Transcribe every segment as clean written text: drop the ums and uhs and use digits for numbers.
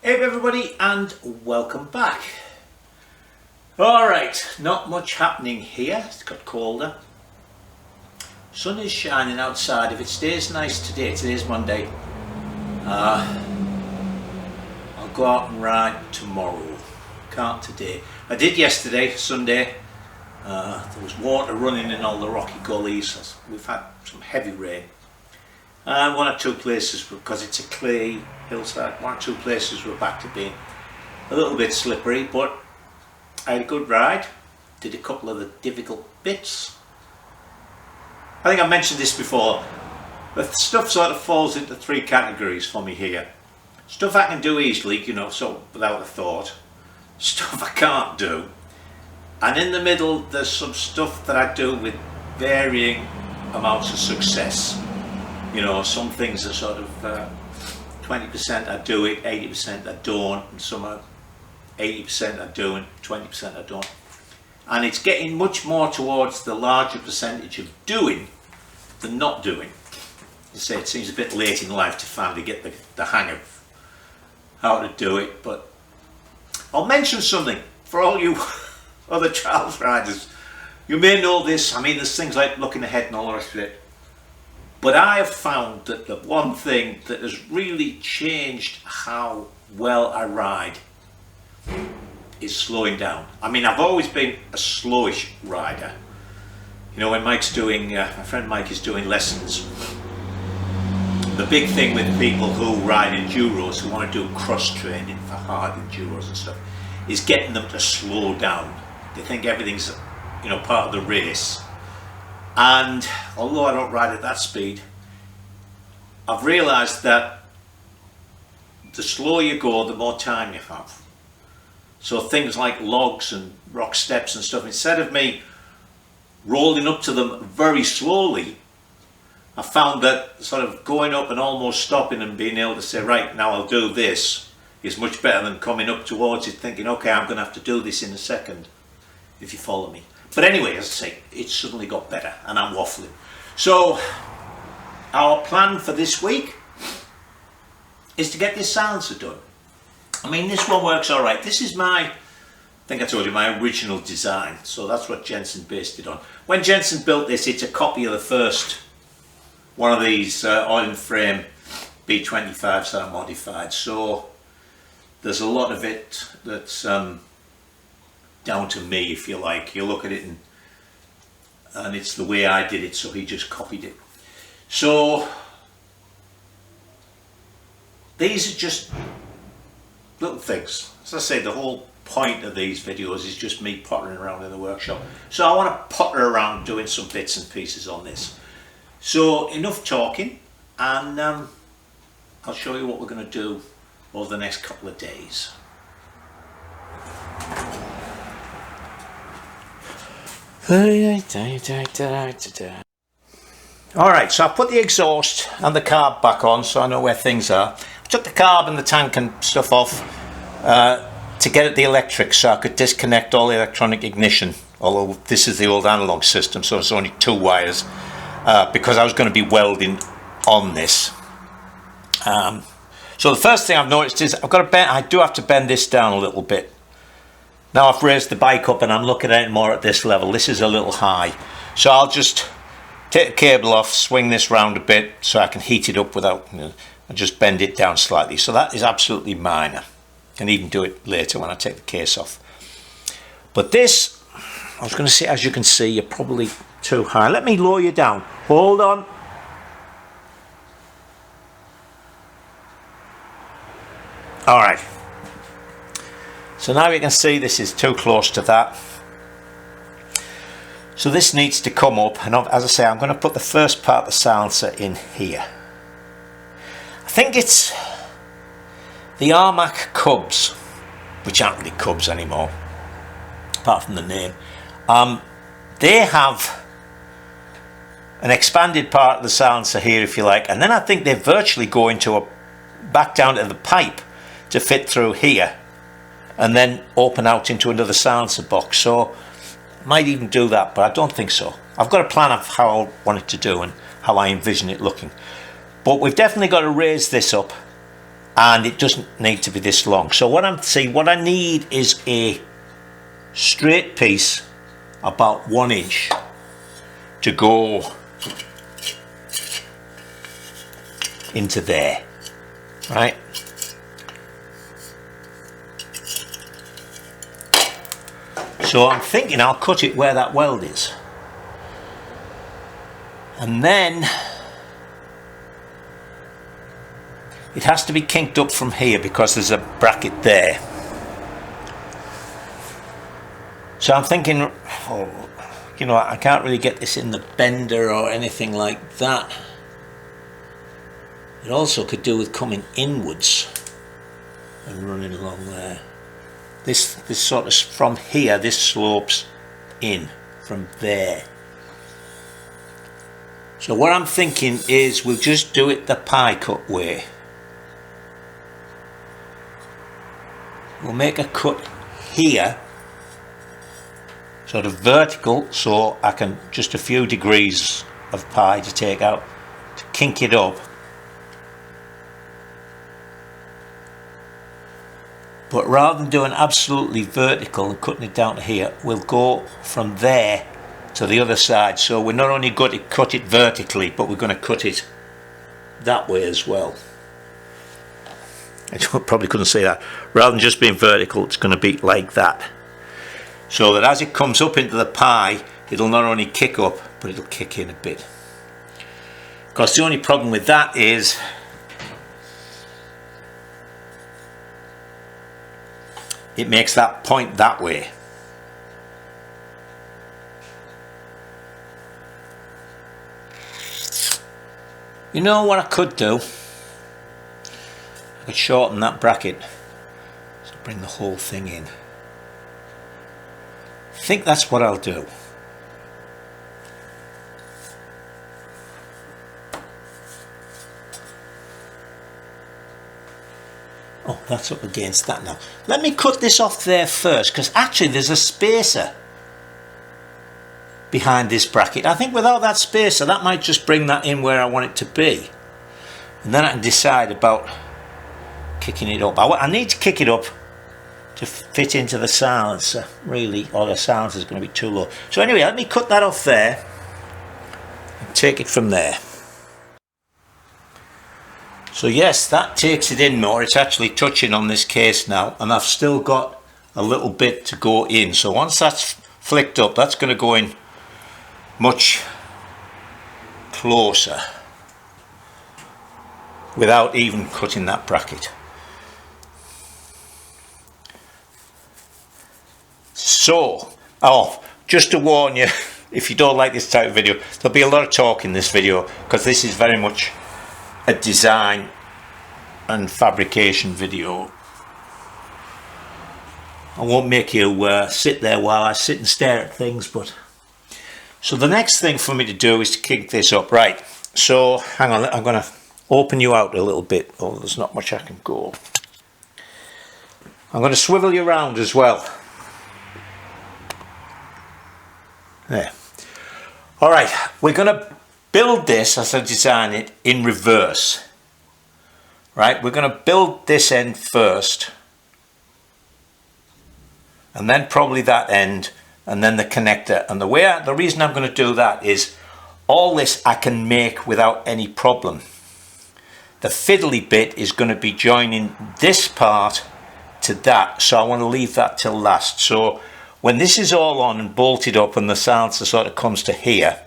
Hey everybody, and welcome back. Alright, not much happening here. It's got colder. Sun is shining outside. If it stays nice today, today's Monday, I'll go out and ride tomorrow. Can't today. I did yesterday, Sunday. There was water running in all the rocky gullies. We've had some heavy rain. And one or two places, because it's a clay hillside, one or two places were back to being a little bit slippery, but I had a good ride. Did a couple of the difficult bits. I think I mentioned this before, but stuff sort of falls into three categories for me here. Stuff I can do easily, you know, so without a thought. Stuff I can't do. And in the middle, there's some stuff that I do with varying amounts of success. You know, some things are sort of 20% I do it, 80% I don't, and some are 80% I do and 20% I don't. And it's getting much more towards the larger percentage of doing than not doing. You say it seems a bit late in life to finally get the hang of how to do it, but I'll mention something for all you other trials riders. You may know this. I mean, there's things like looking ahead and all the rest of it. But I have found that the one thing that has really changed how well I ride is slowing down. I mean, I've always been a slowish rider. You know, when Mike's doing, my friend Mike is doing lessons, the big thing with people who ride enduros, who want to do cross training for hard enduros and stuff, is getting them to slow down. They think everything's, you know, part of the race. And although I don't ride at that speed, I've realised that the slower you go, the more time you have. So things like logs and rock steps and stuff, instead of me rolling up to them very slowly, I found that sort of going up and almost stopping and being able to say, right, now I'll do this, is much better than coming up towards it thinking, okay, I'm going to have to do this in a second, if you follow me. But anyway, as I say, it suddenly got better and I'm waffling. So our plan for this week is to get this silencer done. I mean, this one works all right. This is my, I think I told you, my original design. So that's what Jensen based it on. When Jensen built this, it's a copy of the first one of these oil and frame B25s that I modified. So there's a lot of it that's down to me, if you like. You look at it and it's the way I did it, so he just copied it. So these are just little things. As I say, the whole point of these videos is just me pottering around in the workshop. So I want to potter around doing some bits and pieces on this. So enough talking, and I'll show you what we're going to do over the next couple of days. Alright, so I put the exhaust and the carb back on so I know where things are. I took the carb and the tank and stuff off to get at the electric so I could disconnect all the electronic ignition, although this is the old analog system, so it's only two wires, because I was going to be welding on this. So the first thing I've noticed is I've got to bend, I do have to bend this down a little bit. Now I've raised the bike up and I'm looking at it more at this level. This is a little high. So I'll just take the cable off, swing this round a bit so I can heat it up without, you know, and just bend it down slightly. So that is absolutely minor. I can even do it later when I take the case off. But this, I was going to say, as you can see, you're probably too high. Let me lower you down. Hold on. All right. So now you can see this is too close to that. So this needs to come up, and as I say, I'm going to put the first part of the silencer in here. I think it's the Armac Cubs, which aren't really Cubs anymore, apart from the name. They have an expanded part of the silencer here, if you like, and then I think they virtually go into back down to the pipe to fit through here, and then open out into another silencer box. So I might even do that, but I don't think so. I've got a plan of how I want it to do and how I envision it looking. But we've definitely got to raise this up and it doesn't need to be this long. So what I need is a straight piece about 1 inch to go into there, right? So I'm thinking I'll cut it where that weld is, and then it has to be kinked up from here because there's a bracket there. So I'm thinking, oh, you know, I can't really get this in the bender or anything like that. It also could do with coming inwards and running along there. This sort of, from here, this slopes in from there. So what I'm thinking is we'll just do it the pie cut way. We'll make a cut here, sort of vertical, so I can, just a few degrees of pie to take out, to kink it up. But rather than doing absolutely vertical and cutting it down to here, we'll go from there to the other side. So we're not only going to cut it vertically, but we're going to cut it that way as well. I probably couldn't say that. Rather than just being vertical, it's going to be like that. So that as it comes up into the pie, it'll not only kick up, but it'll kick in a bit. Of course, the only problem with that is it makes that point that way. You know what I could do? I could shorten that bracket, so bring the whole thing in. I think that's what I'll do. Oh, that's up against that now. Let me cut this off there first, because actually there's a spacer behind this bracket. I think without that spacer, that might just bring that in where I want it to be. And then I can decide about kicking it up. I need to kick it up to fit into the silencer, really, or the silencer is going to be too low. So anyway, let me cut that off there and take it from there. So yes, that takes it in more. It's actually touching on this case now, and I've still got a little bit to go in. So once that's flicked up, that's going to go in much closer without even cutting that bracket. So, just to warn you, if you don't like this type of video, there'll be a lot of talk in this video, because this is very much a design and fabrication video. I won't make you sit there while I sit and stare at things, but so the next thing for me to do is to kink this up. Right, so hang on, I'm going to open you out a little bit. Oh, there's not much I can go. I'm going to swivel you around as well. There. Alright, we're going to build this as I design it in reverse. Right, we're going to build this end first, and then probably that end, and then the connector. And the reason I'm going to do that is all this I can make without any problem. The fiddly bit is going to be joining this part to that, so I want to leave that till last. So when this is all on and bolted up and the silencer sort of comes to here,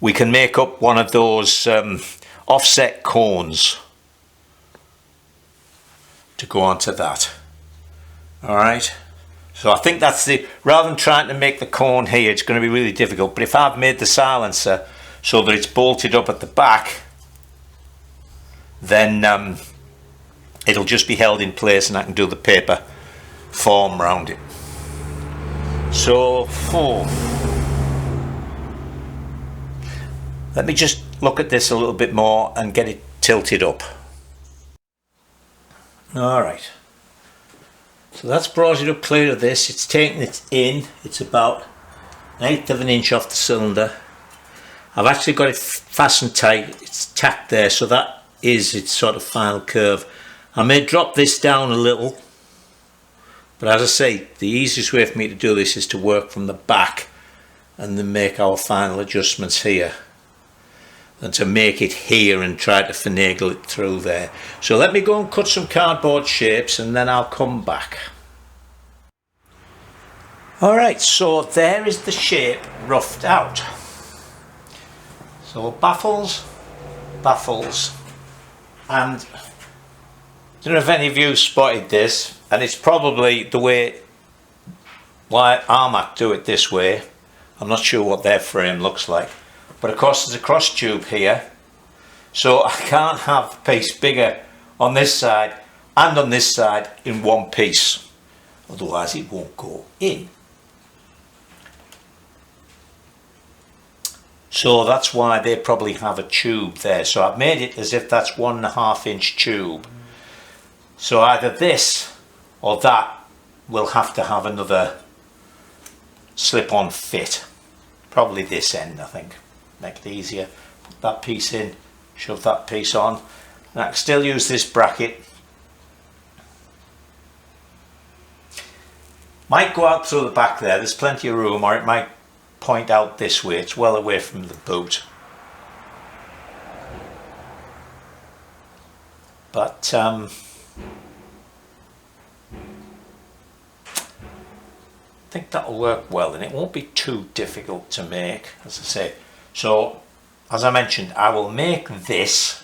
we can make up one of those offset cones to go onto that. Alright, so I think that's rather than trying to make the cone here, it's going to be really difficult. But if I've made the silencer so that it's bolted up at the back, then it'll just be held in place and I can do the paper form around it. So, let me just look at this a little bit more and get it tilted up. Alright, so that's brought it up clear of this. It's taken it in. It's about 1/8 of an inch off the cylinder. I've actually got it fastened tight. It's tacked there, so that is its sort of final curve. I may drop this down a little, but as I say, the easiest way for me to do this is to work from the back and then make our final adjustments here, than to make it here and try to finagle it through there. So let me go and cut some cardboard shapes and then I'll come back. Alright, so there is the shape roughed out. So baffles, and I don't know if any of you spotted this, and it's probably the way why Armac do it this way. I'm not sure what their frame looks like, but of course there's a cross tube here, so I can't have a piece bigger on this side and on this side in one piece, otherwise it won't go in. So that's why they probably have a tube there. So I've made it as if that's 1.5 inch tube. So either this or that will have to have another slip-on fit. Probably this end, I think. Make it easier. Put that piece in, shove that piece on. And I can still use this bracket. Might go out through the back there, there's plenty of room, or it might point out this way, it's well away from the boot. But I think that'll work well, and it won't be too difficult to make, as I say. So as I mentioned, I will make this,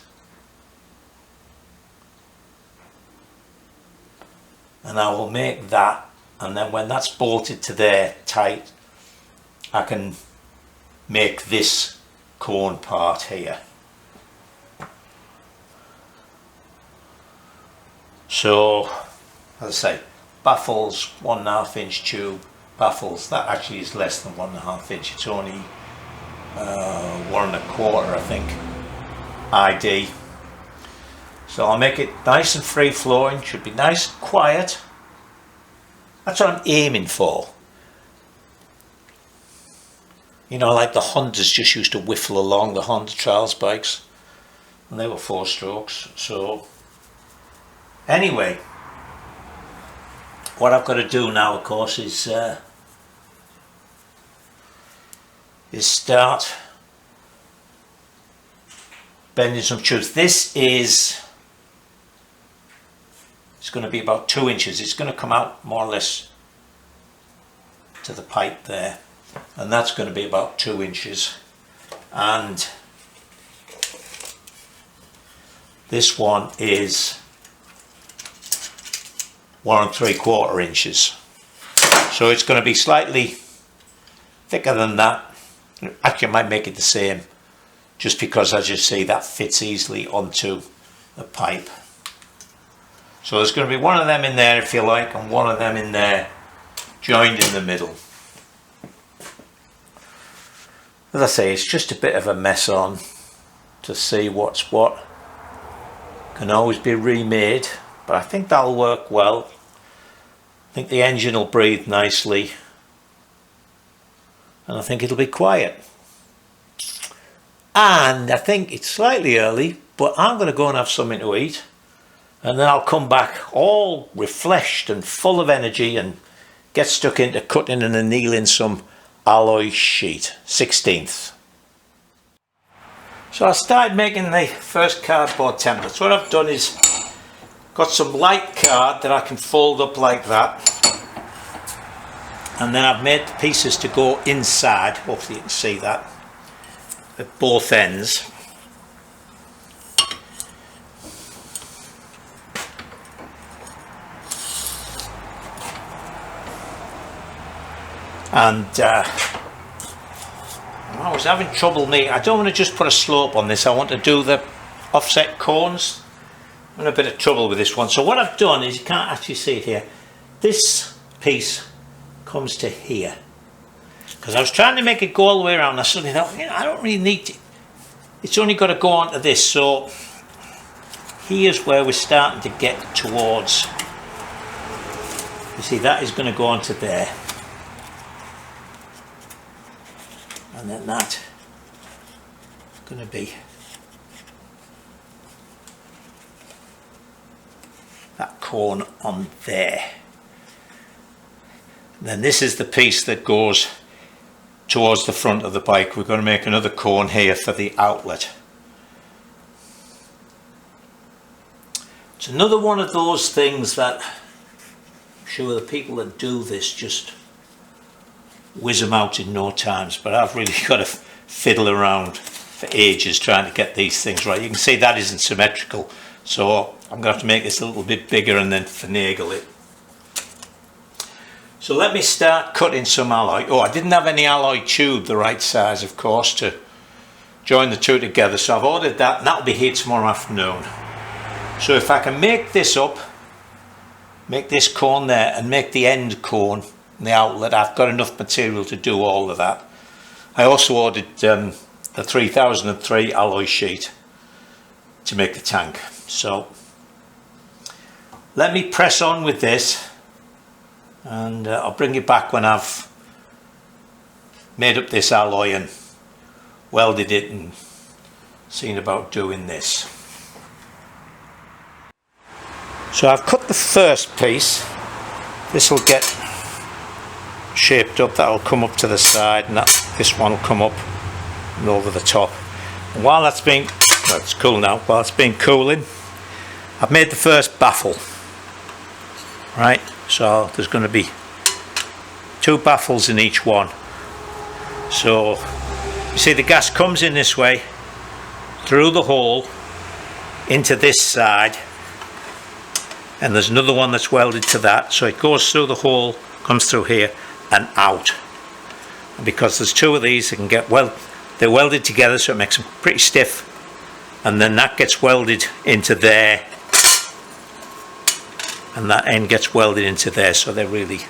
and I will make that, and then when that's bolted to there tight, I can make this cone part here. So, as I say, baffles 1.5 inch tube, baffles, that actually is less than 1.5 inch, it's only 1.25 I think, ID. So I'll make it nice and free flowing, should be nice and quiet. That's what I'm aiming for. You know, like the Hondas just used to whiffle along, the Honda Trials bikes, and they were 4 strokes. So anyway, what I've got to do now, of course, is start bending some tubes. This is, it's going to be about 2 inches. It's going to come out more or less to the pipe there, and that's going to be about 2 inches, and this one is 1.75 inches. So it's going to be slightly thicker than that. Actually, I might make it the same, just because, as you see, that fits easily onto the pipe. So there's going to be one of them in there, if you like, and one of them in there, joined in the middle. As I say, it's just a bit of a mess on to see what's what. Can always be remade, but I think that'll work well. I think the engine will breathe nicely, and I think it'll be quiet. And I think it's slightly early, but I'm going to go and have something to eat, and then I'll come back all refreshed and full of energy and get stuck into cutting and annealing some alloy sheet, 1/16. So I started making the first cardboard templates. What I've done is got some light card that I can fold up like that, and then I've made the pieces to go inside. Hopefully you can see that at both ends. And I was having trouble I don't want to just put a slope on this, I want to do the offset cones. I'm in a bit of trouble with this one. So what I've done is, you can't actually see it here, this piece comes to here, because I was trying to make it go all the way around. I suddenly thought, you know, I don't really need to, it's only got to go onto this. So here's where we're starting to get towards, you see, that is going to go onto there, and then that is going to be cone on there. Then this is the piece that goes towards the front of the bike. We're going to make another cone here for the outlet. It's another one of those things that I'm sure the people that do this just whiz them out in no time, but I've really got to fiddle around for ages trying to get these things right. You can see that isn't symmetrical, so I'm going to have to make this a little bit bigger and then finagle it. So let me start cutting some alloy. Oh, I didn't have any alloy tube the right size, of course, to join the two together, so I've ordered that and that'll be here tomorrow afternoon. So if I can make this up, make this cone there and make the end cone and the outlet, I've got enough material to do all of that. I also ordered the 3003 alloy sheet to make the tank. So let me press on with this, and I'll bring you back when I've made up this alloy and welded it and seen about doing this. So I've cut the first piece. This will get shaped up, that'll come up to the side, and this one will come up and over the top. And while that's been, well, it's cool now, while it's been cooling, I've made the first baffle. Right, so there's going to be 2 baffles in each one. So you see the gas comes in this way through the hole into this side, and there's another one that's welded to that, so it goes through the hole, comes through here and out. And because there's 2 of these, they can get they're welded together, so it makes them pretty stiff, and then that gets welded into there, and that end gets welded into there, so they're really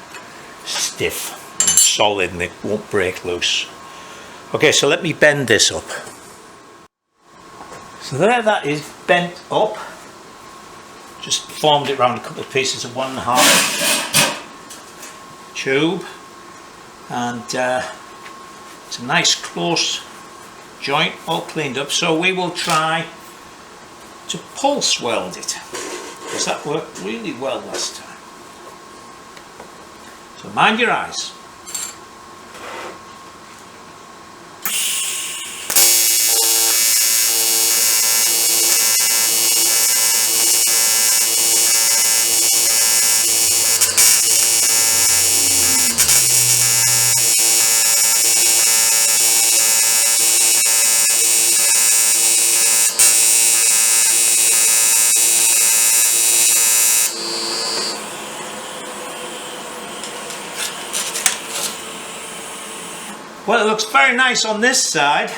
stiff and solid and they won't break loose. Okay, so let me bend this up. So there that is, bent up. Just formed it around a couple of pieces of 1.5 tube, and it's a nice close joint, all cleaned up. So we will try to pulse weld it, because that worked really well last time. So mind your eyes. Well, it looks very nice on this side.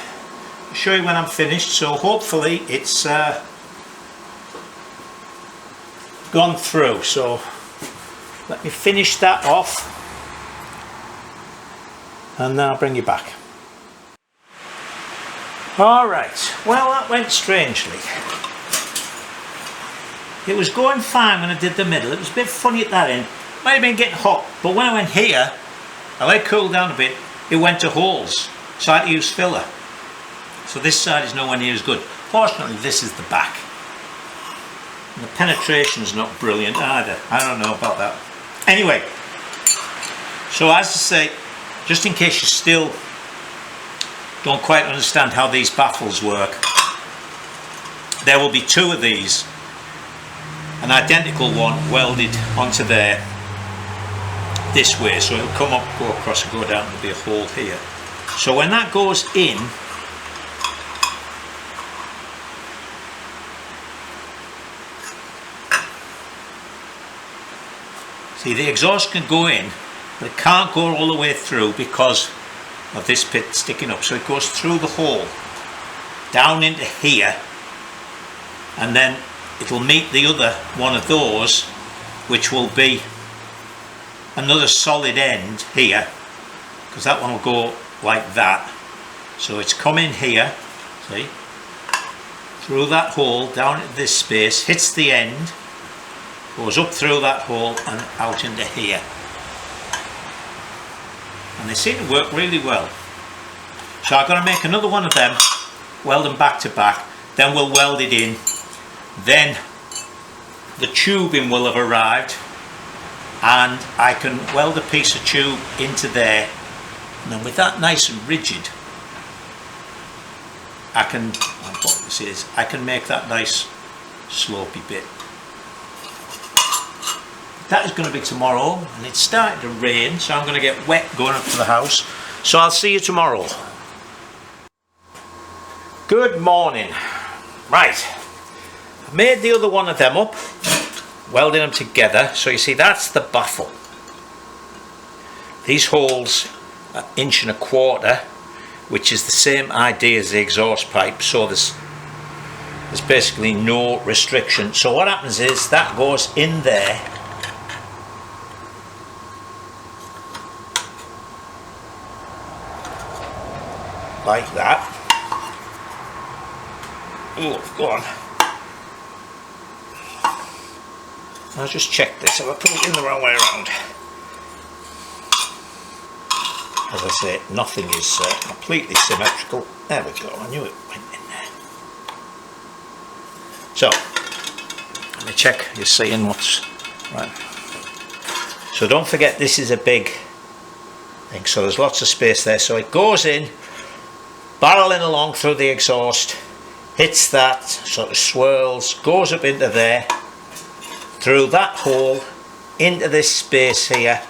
I'll show you when I'm finished, so hopefully it's gone through. So let me finish that off and then I'll bring you back. Alright, well that went strangely. It was going fine when I did the middle. It was a bit funny at that end. Might have been getting hot, but when I went here, I let it cool down a bit. It went to holes, so I had to use filler. So this side is nowhere near as good. Fortunately, this is the back. And the penetration's not brilliant either. I don't know about that. Anyway, so as I say, just in case you still don't quite understand how these baffles work, there will be 2 of these, an identical one welded onto there this way, so it'll come up, go across and go down. There'll be a hole here. So when that goes in, see, the exhaust can go in, but it can't go all the way through because of this bit sticking up. So it goes through the hole down into here, and then it'll meet the other one of those, which will be another solid end here, because that one will go like that. So it's coming here, see, through that hole down into this space, hits the end, goes up through that hole and out into here. And they seem to work really well. So I've got to make another one of them, weld them back to back, then we'll weld it in, then the tubing will have arrived, and I can weld a piece of tube into there, and then with that nice and rigid, I can make that nice slopey bit. That is going to be tomorrow, and it's starting to rain, so I'm going to get wet going up to the house. So I'll see you tomorrow. Good morning. Right, I made the other one of them up, welding them together. So you see, that's the baffle. These holes are 1.25 inches, which is the same idea as the exhaust pipe. So there's basically no restriction. So what happens is that goes in there. Like that. Oh, go on. I'll just check this. Have I put it in the wrong way around? As I say, nothing is completely symmetrical. There we go. I knew it went in there. So, let me check. You're seeing what's right. So don't forget, this is a big thing. So there's lots of space there. So it goes in, barreling along through the exhaust, hits that, sort of swirls, goes up into there, through that hole, into this space here,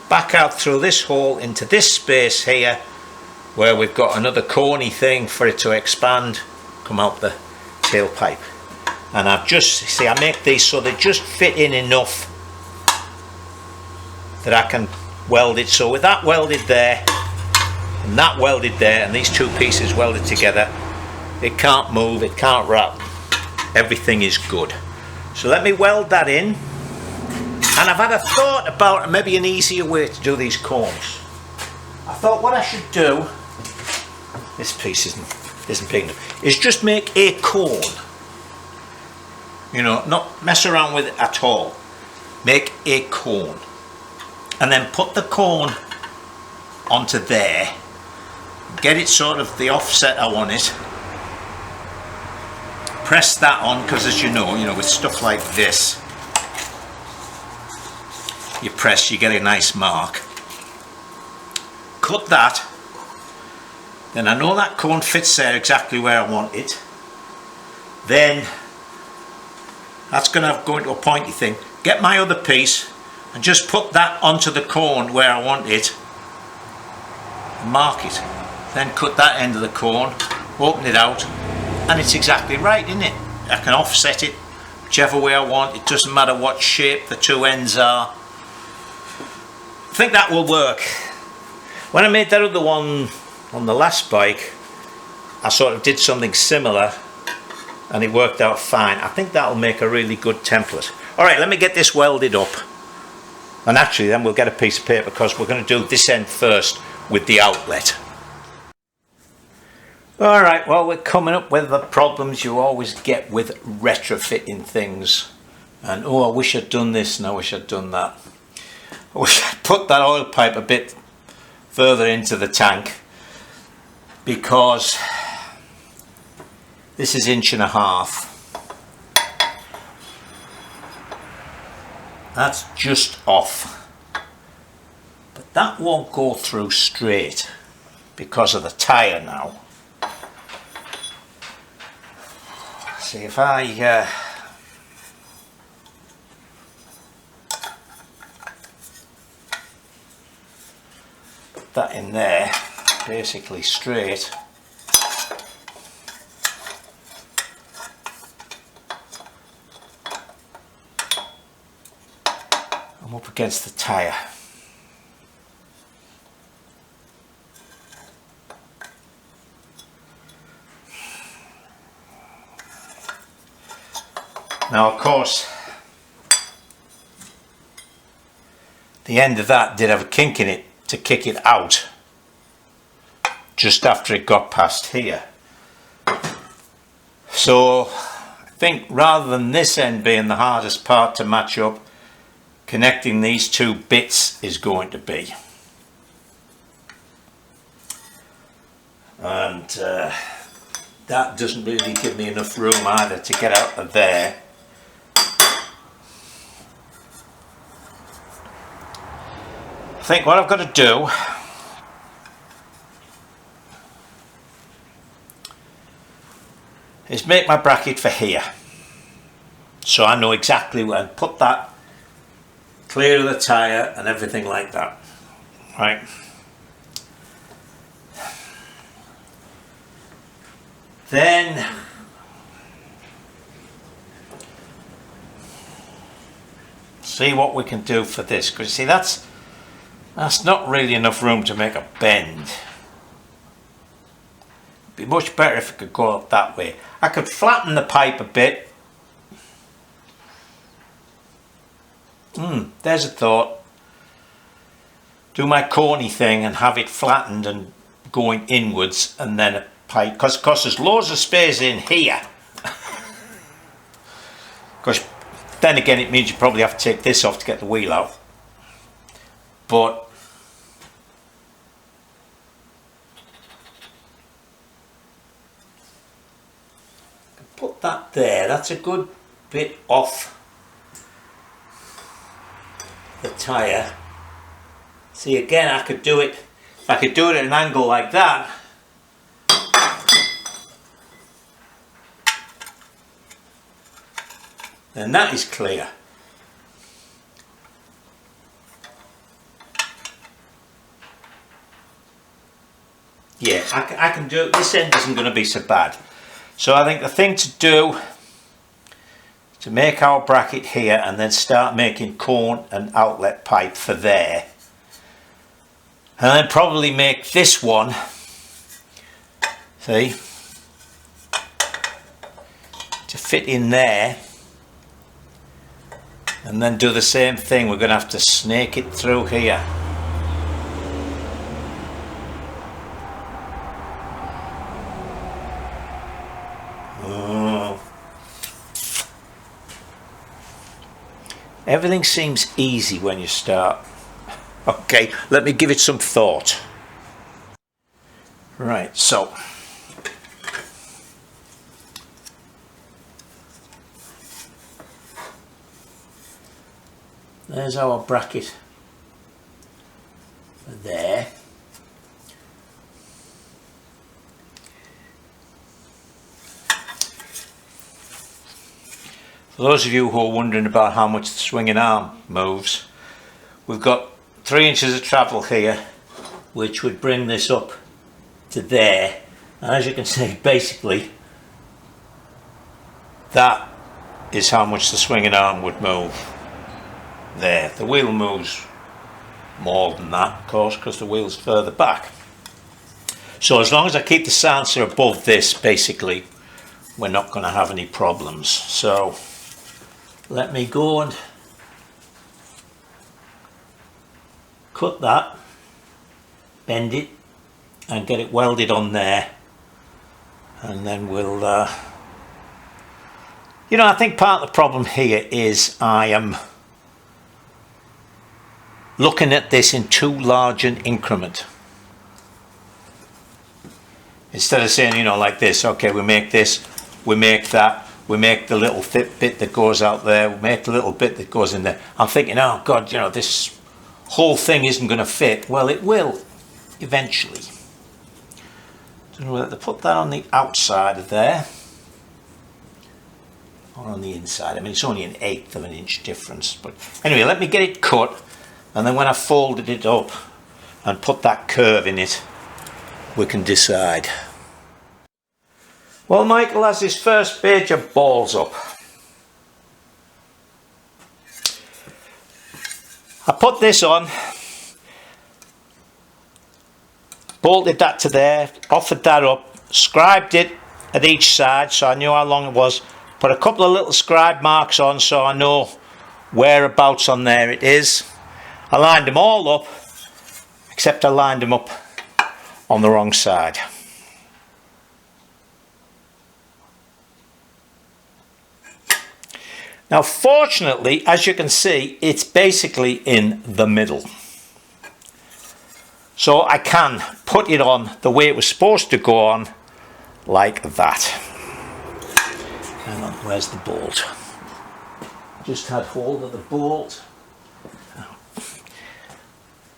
back out through this hole into this space here, where we've got another corny thing for it to expand, come out the tailpipe. And I've just, see, I make these so they just fit in enough that I can weld it. So with that welded there, and that welded there, and these two pieces welded together, it can't move, it can't wrap, everything is good. So let me weld that in, and I've had a thought about maybe an easier way to do these cones. I thought what I should do, this piece isn't big enough, is just make a cone. You know, not mess around with it at all. Make a cone, and then put the cone onto there, get it sort of the offset I want it, press that on, because as you know with stuff like this, you press, you get a nice mark. Cut that, then I know that cone fits there exactly where I want it. Then that's going to go into a pointy thing. Get my other piece and just put that onto the cone where I want it, and mark it. Then cut that end of the cone, open it out, and it's exactly right, isn't it? I can offset it whichever way I want. It doesn't matter what shape the two ends are. I think that will work. When I made that other one on the last bike, I sort of did something similar and it worked out fine. I think that'll make a really good template. Alright, let me get this welded up, and actually then we'll get a piece of paper, because we're going to do this end first with the outlet. Alright, well, we're coming up with the problems you always get with retrofitting things. And oh, I wish I'd done this and I wish I'd done that. I wish I'd put that oil pipe a bit further into the tank, because this is 1.5 inches. That's just off. But that won't go through straight because of the tyre now. See, if I put that in there, basically straight, I'm up against the tyre. Now, of course, the end of that did have a kink in it to kick it out just after it got past here. So I think rather than this end being the hardest part to match up, connecting these two bits is going to be. And that doesn't really give me enough room either to get out of there think what I've got to do is make my bracket for here, so I know exactly where to put that, clear of the tyre and everything like that, right? Then see what we can do for this, because see that's not really enough room to make a bend. It'd be much better if it could go up that way. I could flatten the pipe a bit. There's a thought. Do my corny thing and have it flattened and going inwards, and then a pipe, because there's loads of space in here. Because then again it means you probably have to take this off to get the wheel out. But put that there, that's a good bit off the tyre. See, again, I could do it, if I could do it at an angle like that, then that is clear. Yeah, I can do it. This end isn't going to be so bad. So I think the thing to do is to make our bracket here and then start making cone and outlet pipe for there. And then probably make this one, see, to fit in there. And then do the same thing. We're going to have to snake it through here. Everything seems easy when you start. Okay, let me give it some thought. Right, so there's our bracket there. For those of you who are wondering about how much the swinging arm moves, we've got 3 inches of travel here, which would bring this up to there. And as you can see, basically, that is how much the swinging arm would move there. The wheel moves more than that, of course, because the wheel's further back. So as long as I keep the silencer above this, basically, we're not going to have any problems. So let me go and cut that, bend it and get it welded on there, and then we'll you know, I think part of the problem here is I am looking at this in too large an increment. Instead of saying, you know, like this, okay, we make this, we make that, we make the little thick bit that goes out there, we make the little bit that goes in there. I'm thinking, oh God, you know, this whole thing isn't going to fit. Well, it will eventually. Don't know whether to put that on the outside of there or on the inside. I mean, it's only an 1/8 of an inch difference. But anyway, let me get it cut, and then when I've folded it up and put that curve in it, we can decide. Well, Michael has his first major balls up. I put this on, bolted that to there, offered that up, scribed it at each side so I knew how long it was, put a couple of little scribe marks on so I know whereabouts on there it is. I lined them all up, except I lined them up on the wrong side. Now fortunately, as you can see, it's basically in the middle. So I can put it on the way it was supposed to go on, like that. Hang on, where's the bolt? Just had hold of the bolt.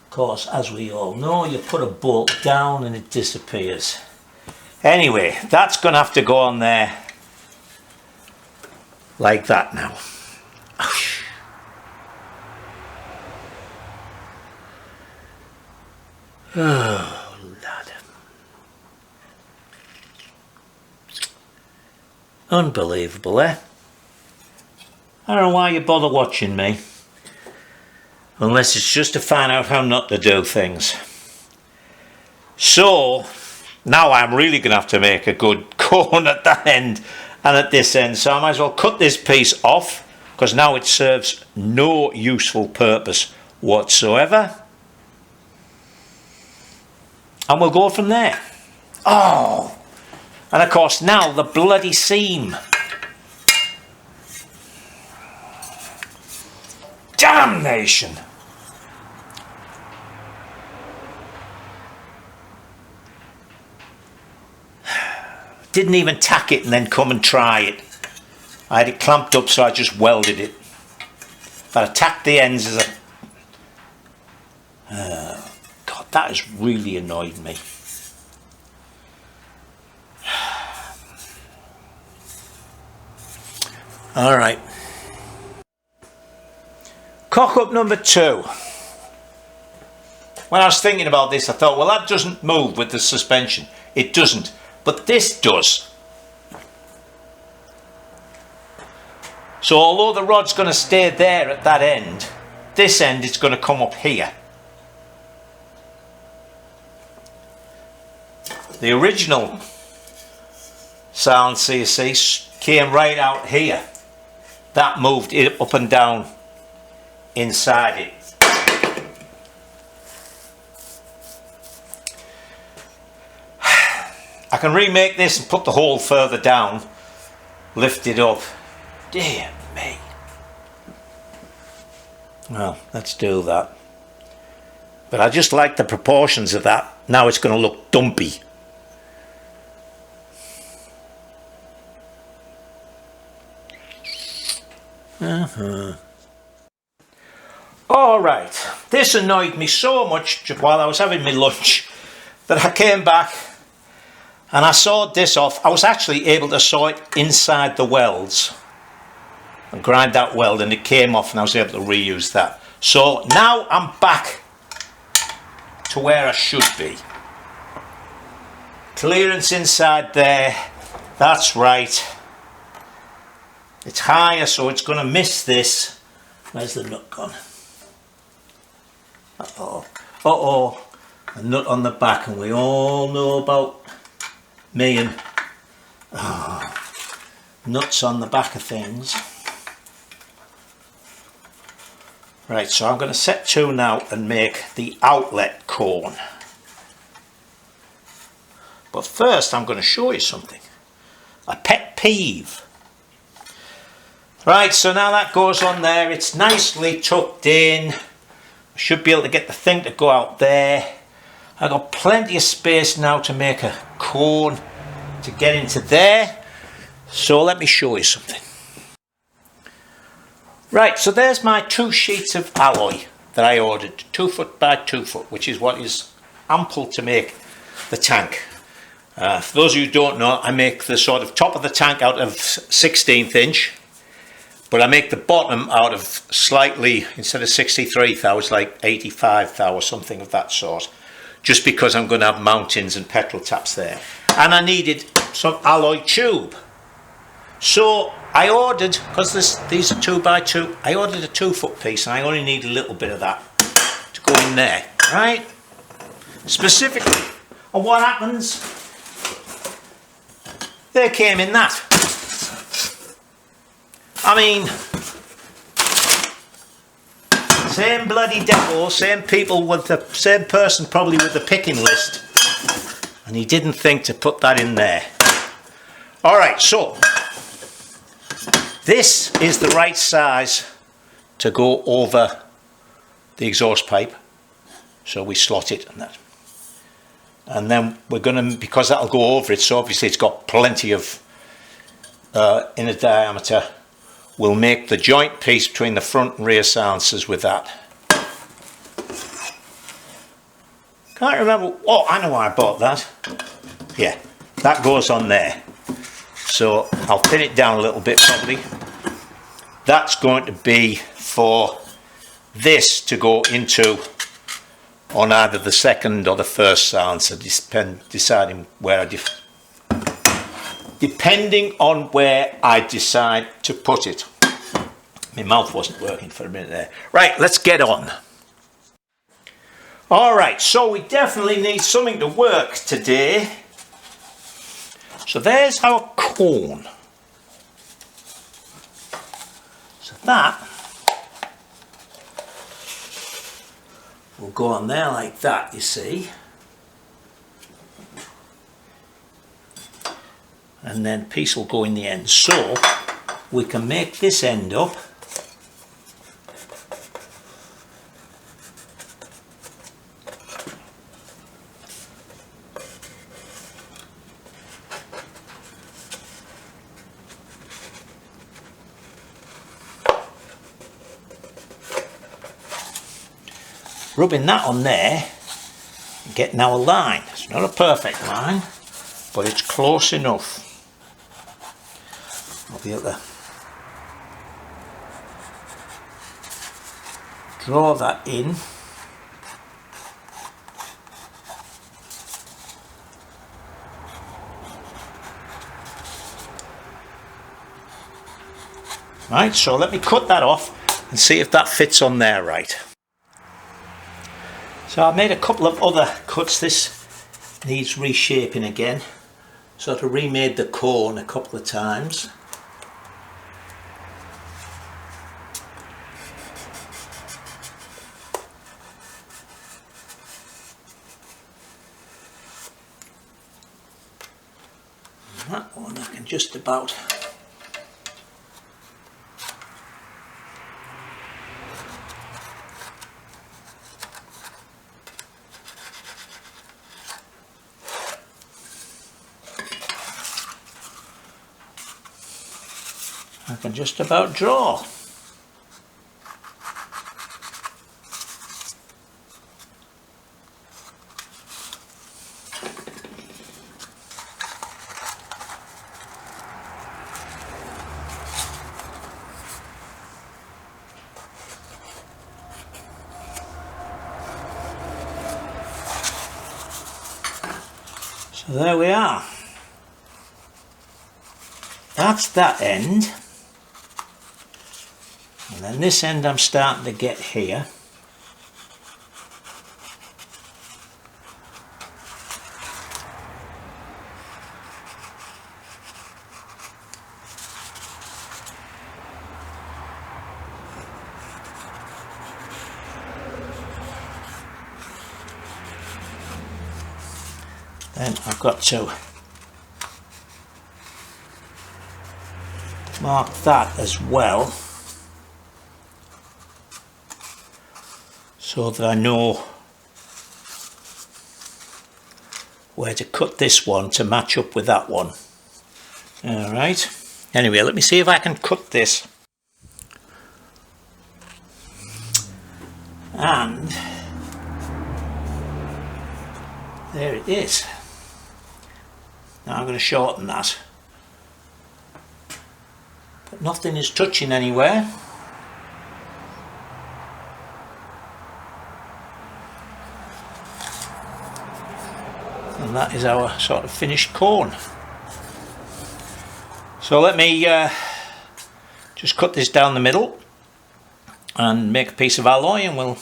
Of course, as we all know, you put a bolt down and it disappears. Anyway, that's going to have to go on there like that now. Oh, lad. Unbelievable, eh? I don't know why you bother watching me. Unless it's just to find out how not to do things. So, now I'm really going to have to make a good cone at that end and at this end. So I might as well cut this piece off, because now it serves no useful purpose whatsoever. And we'll go from there. Oh! And of course now the bloody seam. Damnation! Didn't even tack it and then come and try it. I had it clamped up, so I just welded it. But I tacked the ends as a... God, that has really annoyed me. Alright. Cock up number 2. When I was thinking about this, I thought, well, that doesn't move with the suspension. It doesn't. But this does. So although the rod's going to stay there at that end, this end is going to come up here. The original sound CSC came right out here. That moved it up and down inside it. I can remake this and put the hole further down, lift it up. Dear me. Well, let's do that. But I just like the proportions of that. Now it's going to look dumpy. Alright, this annoyed me so much while I was having my lunch that I came back and I sawed this off. I was actually able to saw it inside the welds and grind that weld, and it came off and I was able to reuse that. So now I'm back to where I should be. Clearance inside there, that's right. It's higher, so it's going to miss this. Where's the nut gone? Uh-oh. Uh-oh. A nut on the back, and we all know about me and nuts on the back of things. Right, so I'm going to set 2 now and make the outlet cone. But first I'm going to show you something. A pet peeve. Right, so now that goes on there. It's nicely tucked in. I should be able to get the thing to go out there. I've got plenty of space now to make a cone to get into there. So let me show you something. Right, so there's my 2 sheets of alloy that I ordered, 2 foot by 2 foot, which is what is ample to make the tank. For those of you who don't know, I make the sort of top of the tank out of 16th inch, but I make the bottom out of slightly, instead of 63 thou, it's like 85 thou or something of that sort, just because I'm going to have mountings and petrol taps there. And I needed some alloy tube. So I ordered, because these are 2 by 2, I ordered a 2 foot piece, and I only need a little bit of that to go in there, right? Specifically. And what happens? They came in that. I mean, same bloody depot, same people with the same person probably with the picking list, and he didn't think to put that in there. Alright, so this is the right size to go over the exhaust pipe, so we slot it and that. And then we're going to, because that'll go over it, so obviously it's got plenty of inner diameter, we'll make the joint piece between the front and rear silencers with that. Can't remember. Oh, I know why I bought that. Yeah, that goes on there. So I'll pin it down a little bit probably. That's going to be for this to go into on either the second or the first silencer, deciding where depending on where I decide to put it. My mouth wasn't working for a minute there. Right, let's get on. Alright, so we definitely need something to work today. So there's our cone. So that will go on there like that, you see. And then a piece will go in the end. So we can make this end up. Rubbing that on there and getting our line. It's not a perfect line, but it's close enough. I'll be able to draw that in. Right, so let me cut that off and see if that fits on there right. So I made a couple of other cuts. This needs reshaping again. Sort of remade the cone a couple of times. And that one I can just about draw. So there we are. That's that end. And then this end I'm starting to get here. Then I've got to mark that as well, so that I know where to cut this one to match up with that one. Alright, anyway, let me see if I can cut this. And there it is. Now I'm going to shorten that. But nothing is touching anywhere. And that is our sort of finished cone. So let me just cut this down the middle and make a piece of alloy, and we'll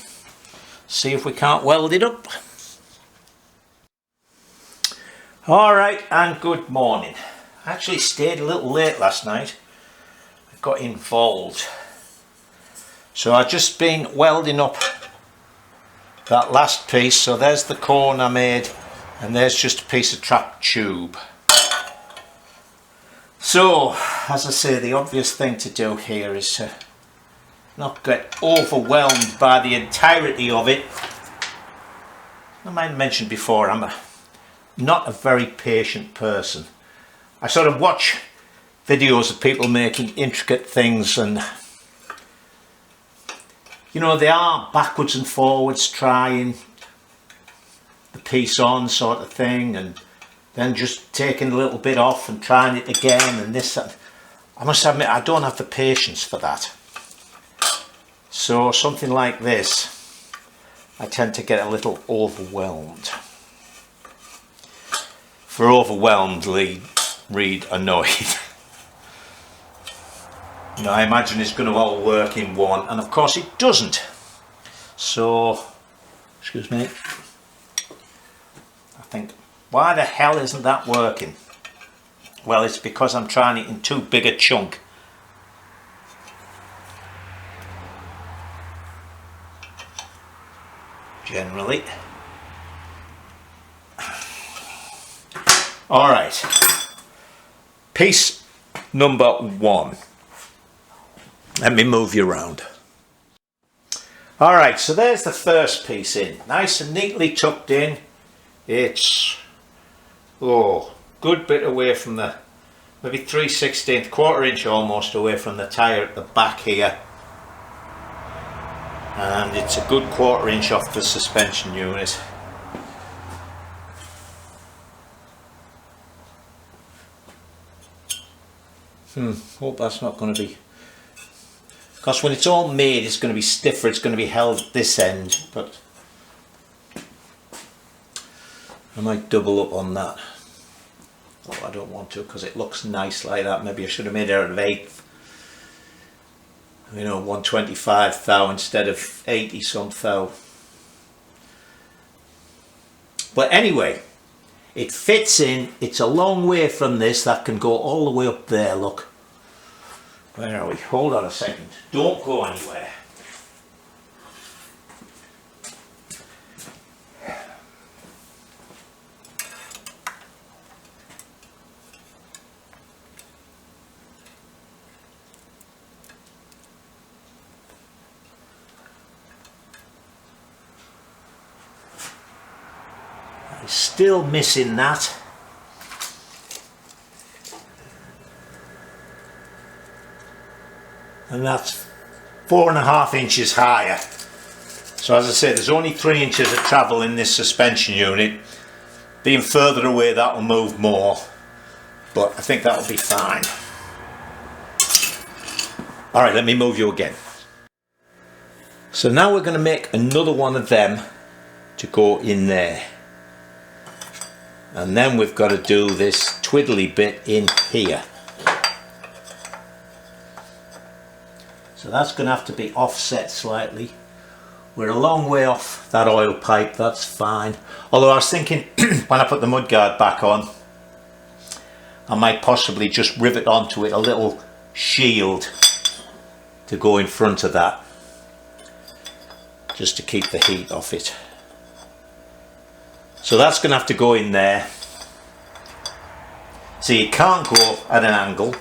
see if we can't weld it up. Alright, and good morning. I actually stayed a little late last night. I got involved. So I've just been welding up that last piece. So there's the cone I made, and there's just a piece of trapped tube. So, as I say, the obvious thing to do here is to not get overwhelmed by the entirety of it. I might have mentioned before, I'm not a very patient person. I sort of watch videos of people making intricate things, and you know, they are backwards and forwards trying. the piece on sort of thing, and then just taking a little bit off and trying it again and this. I must admit, I don't have the patience for that. So something like this, I tend to get a little overwhelmed. For overwhelmed, read annoyed. You know, I imagine it's going to all work in one, and of course it doesn't. So, excuse me, I think, why the hell isn't that working? Well, it's because I'm trying it in too big a chunk. Generally. Alright, piece number 1. Let me move you around. Alright, so there's the first piece in. Nice and neatly tucked in. It's, good bit away from the, maybe 3/16, quarter inch almost away from the tyre at the back here. And it's a good quarter inch off the suspension unit. Hope that's not going to be, because when it's all made it's going to be stiffer, it's going to be held at this end, but I might double up on that. Oh, I don't want to because it looks nice like that. Maybe I should have made it out of 1/8. You know, 1/25 thou instead of 80 some thou. But anyway, it fits in. It's a long way from this. That can go all the way up there, look. Where are we? Hold on a second. Don't go anywhere. I'm still missing that. And that's 4.5 inches higher. So as I said, there's only 3 inches of travel in this suspension unit. Being further away, that will move more, but I think that'll be fine. Alright, let me move you again. So now we're going to make another one of them to go in there. And then we've got to do this twiddly bit in here. So that's going to have to be offset slightly. We're a long way off that oil pipe, that's fine. Although I was thinking, when I put the mudguard back on, I might possibly just rivet onto it a little shield to go in front of that, just to keep the heat off it. So that's going to have to go in there. So you can't go at an angle,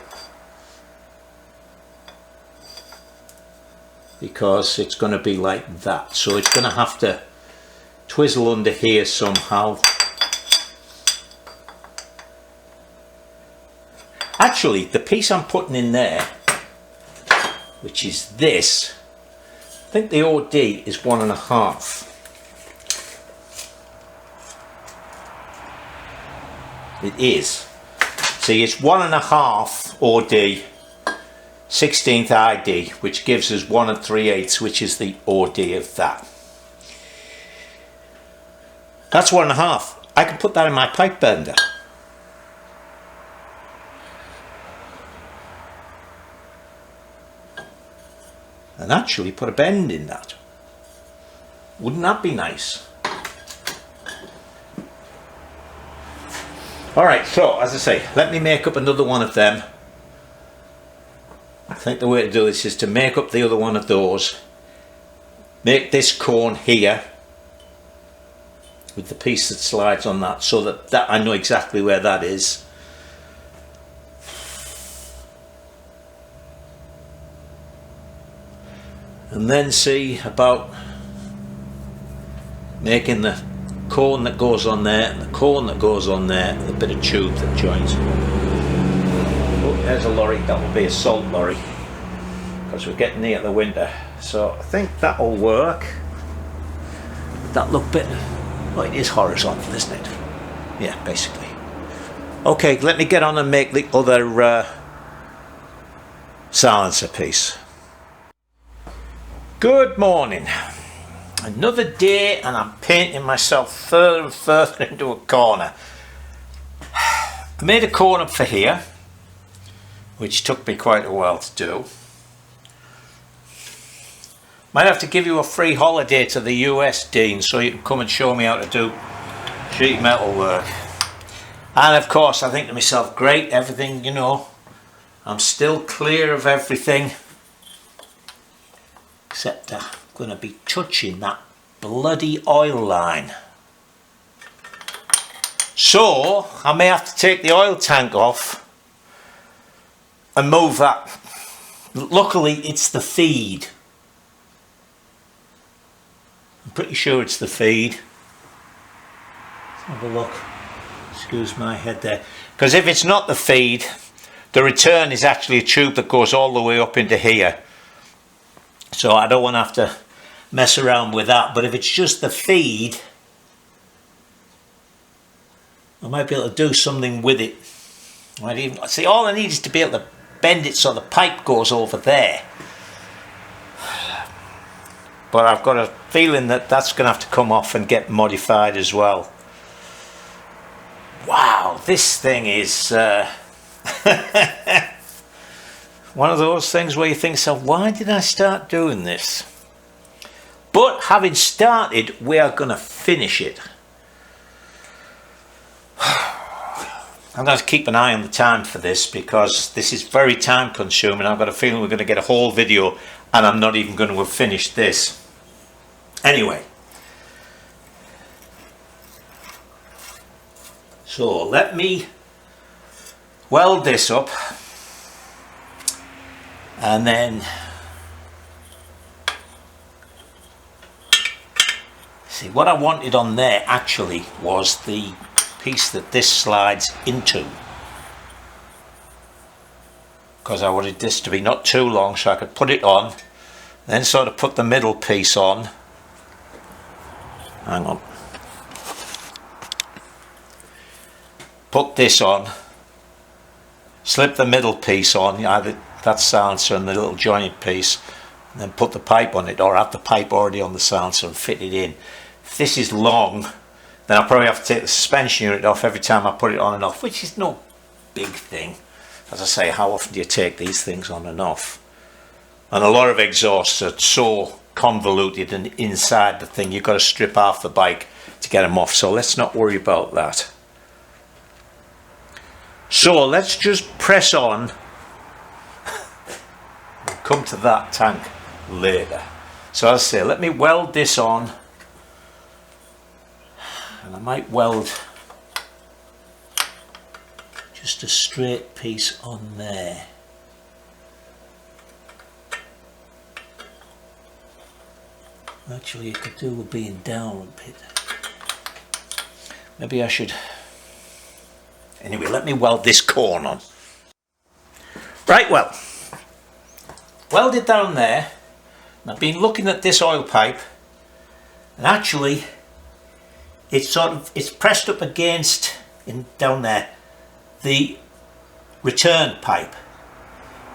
because it's going to be like that. So it's going to have to twizzle under here somehow. Actually, the piece I'm putting in there, which is this, I think the OD is 1.5. It is. See, it's 1.5 OD, 16th ID, which gives us 1 3/8, which is the OD of that. That's 1.5. I can put that in my pipe bender. And actually put a bend in that. Wouldn't that be nice? Alright, so as I say, let me make up another one of them. I think the way to do this is to make up the other one of those, make this cone here with the piece that slides on that, so that I know exactly where that is. And then see about making the cone that goes on there and the cone that goes on there, and a bit of tube that joins. Oh, there's a lorry. That will be a salt lorry, because we're getting near the winter. So I think that'll work. That look bit Oh, it is horizontal, isn't it? Yeah, basically. Okay, let me get on and make the other silencer piece. Good morning. Another day and I'm painting myself further and further into a corner. I made a corner for here, which took me quite a while to do. Might have to give you a free holiday to the US, Dean, so you can come and show me how to do sheet metal work. And of course I think to myself, great, everything, you know, I'm still clear of everything, except I'm going to be touching that bloody oil line. So I may have to take the oil tank off and move that. Luckily it's the feed. I'm pretty sure it's the feed. Let's have a look. Excuse my head there. Because if it's not the feed, the return is actually a tube that goes all the way up into here. So I don't want to have to mess around with that. But if it's just the feed, I might be able to do something with it. I might even, see, all I need is to be able to bend it so the pipe goes over there. But I've got a feeling that that's going to have to come off and get modified as well. Wow, this thing is one of those things where you think, so why did I start doing this? But having started, we are going to finish it. I'm going to keep an eye on the time for this because this is very time consuming. I've got a feeling we're going to get a whole video and I'm not even going to have finished this. Anyway, so let me weld this up and then see what I wanted on there actually was the piece that this slides into, because I wanted this to be not too long so I could put it on, then sort of put the middle piece on. Hang on. Put this on, slip the middle piece on, either that silencer and the little jointed piece, and then put the pipe on it, or have the pipe already on the silencer and fit it in. If this is long, then I'll probably have to take the suspension unit off every time I put it on and off, which is no big thing. As I say, how often do you take these things on and off? And a lot of exhausts are so convoluted and inside the thing, you've got to strip off the bike to get them off, so let's not worry about that. So let's just press on. We'll come to that tank later. So as I say, let me weld this on, and I might weld just a straight piece on there. Actually, it could do with being down a bit. Maybe I should. Anyway, let me weld this corn on. Right, well, welded down there. And I've been looking at this oil pipe, and actually, it's pressed up against down there the return pipe.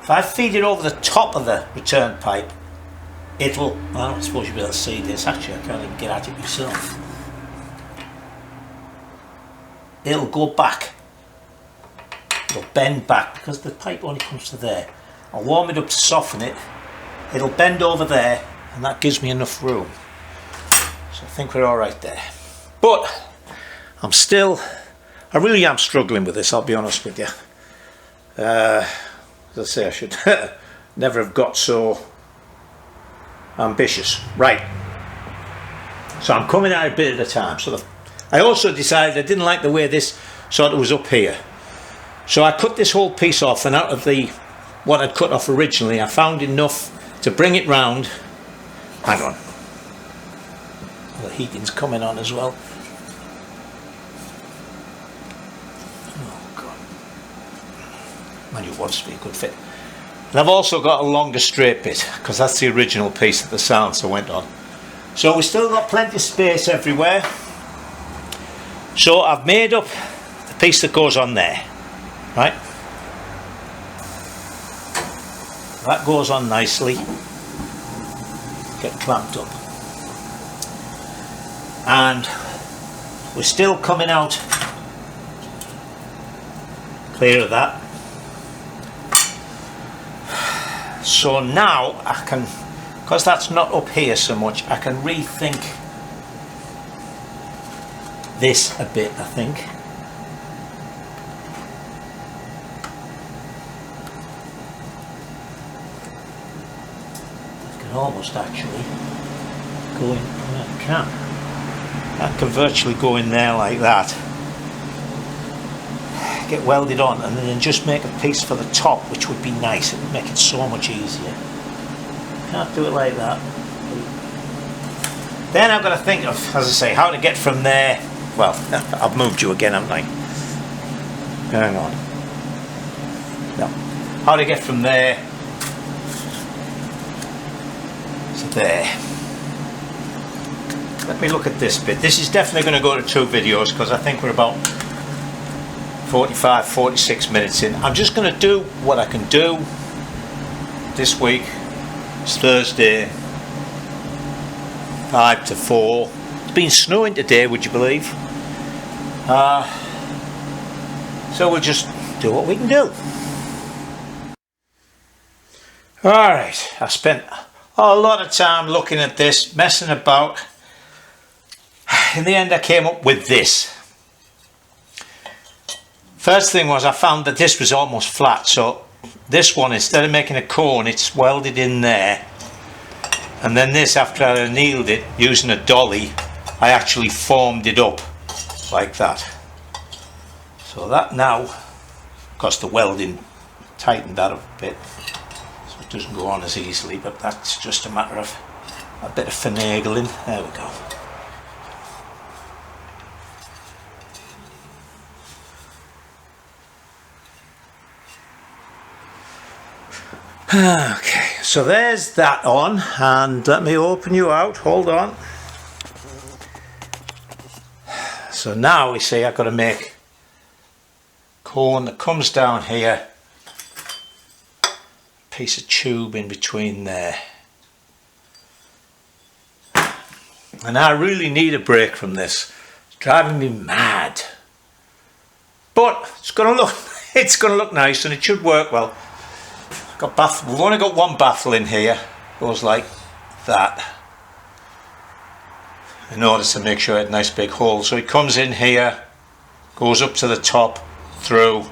If I feed it over the top of the return pipe, it'll, well, I don't suppose you'll be able to see this, actually I can't even get at it myself. It'll go back, it'll bend back because the pipe only comes to there. I'll warm it up to soften it, it'll bend over there and that gives me enough room. So I think we're alright there. But I really am struggling with this, I'll be honest with you. As I say, I should never have got so ambitious. Right, so I'm coming at it a bit at a time. So I also decided I didn't like the way this sort of was up here, so I cut this whole piece off, and out of what I'd cut off originally I found enough to bring it round. Hang on, the heating's coming on as well. Oh god, mind you, it wants to be a good fit. And I've also got a longer straight bit because that's the original piece that the silencer went on. So we've still got plenty of space everywhere. So I've made up the piece that goes on there, right? That goes on nicely, get clamped up, and we're still coming out clear of that. So now I can, because that's not up here so much, I can rethink this a bit, I think. I can almost actually go in, I can virtually go in there like that, get welded on, and then just make a piece for the top, which would be nice. It would make it so much easier. Can't do it like that. Then I've got to think of, as I say, how to get from there. Well, I've moved you again, haven't I? Hang on. No. How to get from there to there. Let me look at this bit. This is definitely going to go to 2 videos because I think we're about 45-46 minutes in. I'm just going to do what I can do this week. It's Thursday, 5 to 4. It's been snowing today, would you believe? So we'll just do what we can do. Alright, I spent a lot of time looking at this, messing about. In the end I came up with this. First thing was I found that this was almost flat, so this one, instead of making a cone, it's welded in there. And then this, after I annealed it using a dolly, I actually formed it up like that. So that now, because the welding tightened that up a bit, so it doesn't go on as easily, but that's just a matter of a bit of finagling. There we go. Okay, so there's that on, and let me open you out, hold on. So now we see I've got to make a cone that comes down here, piece of tube in between there. And I really need a break from this. It's driving me mad. But it's going to look nice, and it should work well. We've only got one baffle in here, goes like that, in order to make sure it had a nice big hole. So it comes in here, goes up to the top, through,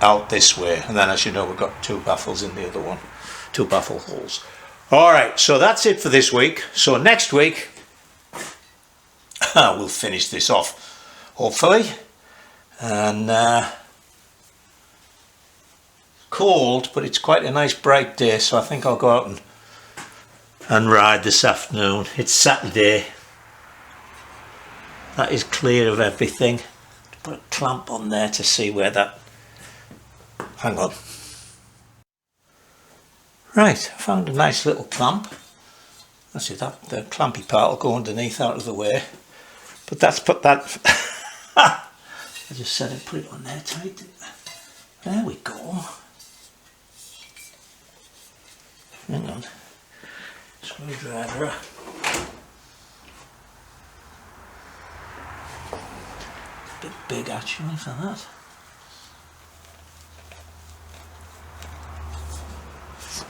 out this way, and then, as you know, we've got 2 baffles in the other one, 2 baffle holes. Alright, so that's it for this week. So next week we'll finish this off, hopefully, and cold, but it's quite a nice bright day, so I think I'll go out and ride this afternoon. It's Saturday. That is clear of everything. Put a clamp on there to see where that... Hang on. Right, I found a nice little clamp. That's it, that the clampy part will go underneath out of the way. But that's put that... I just said I'd put it on there tight. There we go. Hang on, screwdriver. A bit big actually for that.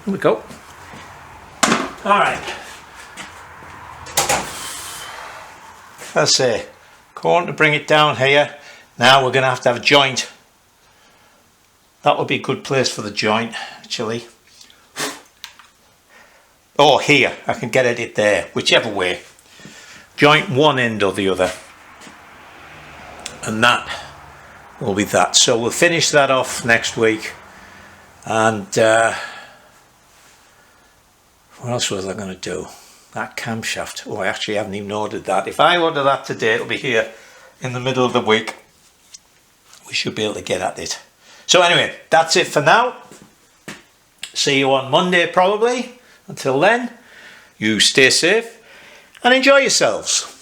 Here we go. Alright. Let's say, corn to bring it down here. Now we're going to have a joint. That would be a good place for the joint, actually. Oh, here, I can get at it there, whichever way. Joint one end or the other. And that will be that. So we'll finish that off next week. And what else was I going to do? That camshaft. Oh, I actually haven't even ordered that. If I order that today, it'll be here in the middle of the week. We should be able to get at it. So anyway, that's it for now. See you on Monday probably. Until then, you stay safe and enjoy yourselves.